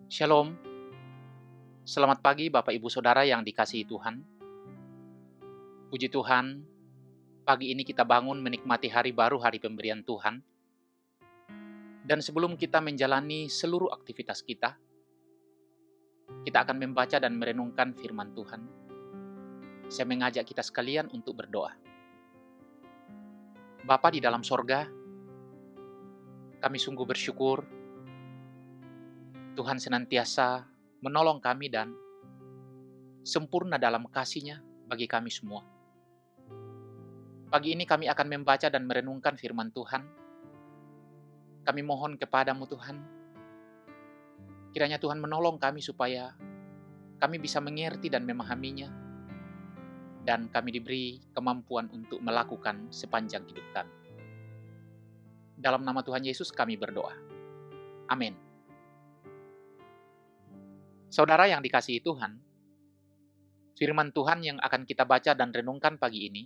Shalom, selamat pagi Bapak Ibu Saudara yang dikasihi Tuhan. Puji Tuhan, pagi ini kita bangun menikmati hari baru, hari pemberian Tuhan. Dan sebelum kita menjalani seluruh aktivitas kita akan membaca dan merenungkan firman Tuhan. Saya mengajak kita sekalian untuk berdoa. Bapa di dalam sorga, kami sungguh bersyukur Tuhan senantiasa menolong kami dan sempurna dalam kasih-Nya bagi kami semua. Pagi ini kami akan membaca dan merenungkan firman Tuhan. Kami mohon kepadamu Tuhan, kiranya Tuhan menolong kami supaya kami bisa mengerti dan memahaminya, dan kami diberi kemampuan untuk melakukan sepanjang hidup kami. Dalam nama Tuhan Yesus kami berdoa. Amin. Saudara yang dikasihi Tuhan, firman Tuhan yang akan kita baca dan renungkan pagi ini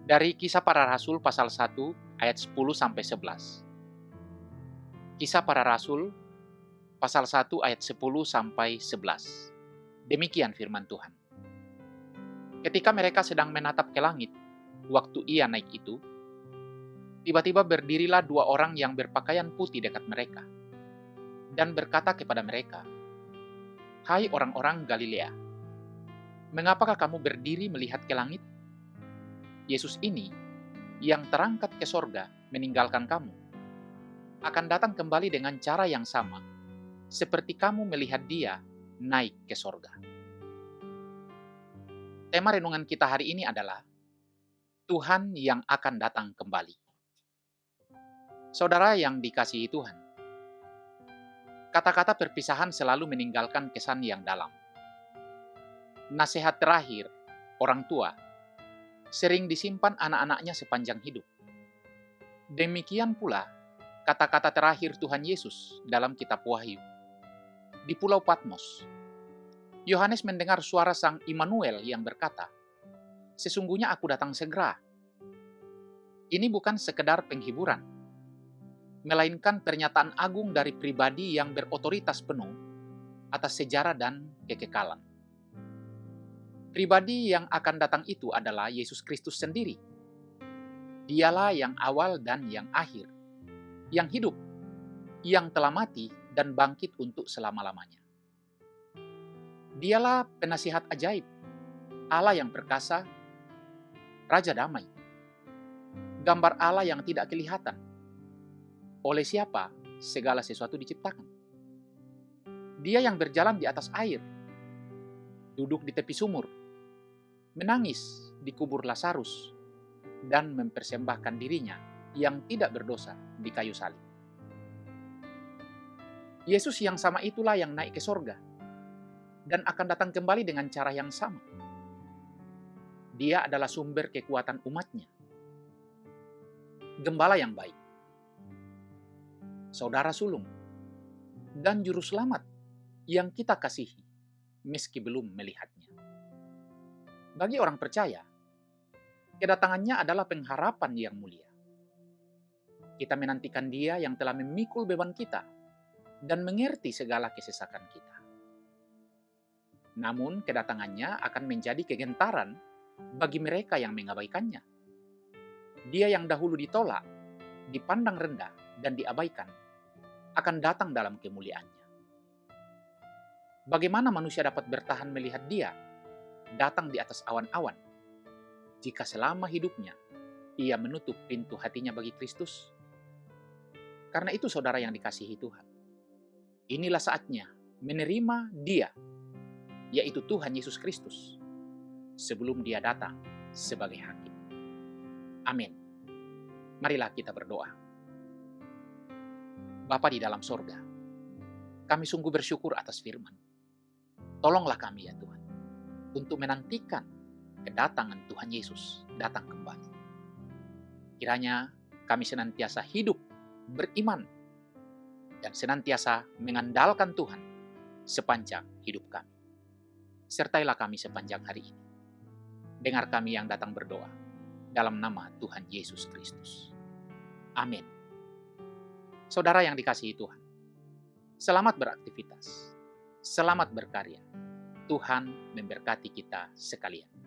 dari Kisah Para Rasul pasal 1 ayat 10-11. Kisah Para Rasul pasal 1 ayat 10-11. Demikian firman Tuhan. Ketika mereka sedang menatap ke langit, waktu ia naik itu, tiba-tiba berdirilah dua orang yang berpakaian putih dekat mereka, dan berkata kepada mereka, "Hai orang-orang Galilea, mengapakah kamu berdiri melihat ke langit? Yesus ini, yang terangkat ke sorga meninggalkan kamu, akan datang kembali dengan cara yang sama, seperti kamu melihat dia naik ke sorga." Tema renungan kita hari ini adalah Tuhan yang akan datang kembali. Saudara yang dikasihi Tuhan, kata-kata perpisahan selalu meninggalkan kesan yang dalam. Nasihat terakhir orang tua sering disimpan anak-anaknya sepanjang hidup. Demikian pula kata-kata terakhir Tuhan Yesus dalam kitab Wahyu. Di Pulau Patmos, Yohanes mendengar suara Sang Immanuel yang berkata, "Sesungguhnya aku datang segera." Ini bukan sekedar penghiburan, melainkan pernyataan agung dari pribadi yang berotoritas penuh atas sejarah dan kekekalan. Pribadi yang akan datang itu adalah Yesus Kristus sendiri. Dialah yang awal dan yang akhir, yang hidup, yang telah mati dan bangkit untuk selama-lamanya. Dialah penasihat ajaib, Allah yang perkasa, Raja damai, gambar Allah yang tidak kelihatan. Oleh siapa segala sesuatu diciptakan? Dia yang berjalan di atas air, duduk di tepi sumur, menangis di kubur Lazarus, dan mempersembahkan dirinya yang tidak berdosa di kayu salib. Yesus yang sama itulah yang naik ke sorga dan akan datang kembali dengan cara yang sama. Dia adalah sumber kekuatan umatnya, gembala yang baik, saudara sulung, dan juru selamat yang kita kasihi meski belum melihatnya. Bagi orang percaya, kedatangannya adalah pengharapan yang mulia. Kita menantikan Dia yang telah memikul beban kita dan mengerti segala kesesakan kita. Namun kedatangannya akan menjadi kegentaran bagi mereka yang mengabaikannya. Dia yang dahulu ditolak, dipandang rendah, dan diabaikan, akan datang dalam kemuliaannya. Bagaimana manusia dapat bertahan melihat Dia datang di atas awan-awan jika selama hidupnya ia menutup pintu hatinya bagi Kristus? Karena itu saudara yang dikasihi Tuhan, inilah saatnya menerima Dia, yaitu Tuhan Yesus Kristus, sebelum Dia datang sebagai hakim. Amin. Marilah kita berdoa. Bapa di dalam sorga, kami sungguh bersyukur atas firman. Tolonglah kami ya Tuhan, untuk menantikan kedatangan Tuhan Yesus datang kembali. Kiranya kami senantiasa hidup beriman dan senantiasa mengandalkan Tuhan sepanjang hidup kami. Sertailah kami sepanjang hari ini. Dengar kami yang datang berdoa dalam nama Tuhan Yesus Kristus. Amin. Saudara yang dikasihi Tuhan, Selamat beraktivitas. Selamat berkarya. Tuhan memberkati kita sekalian.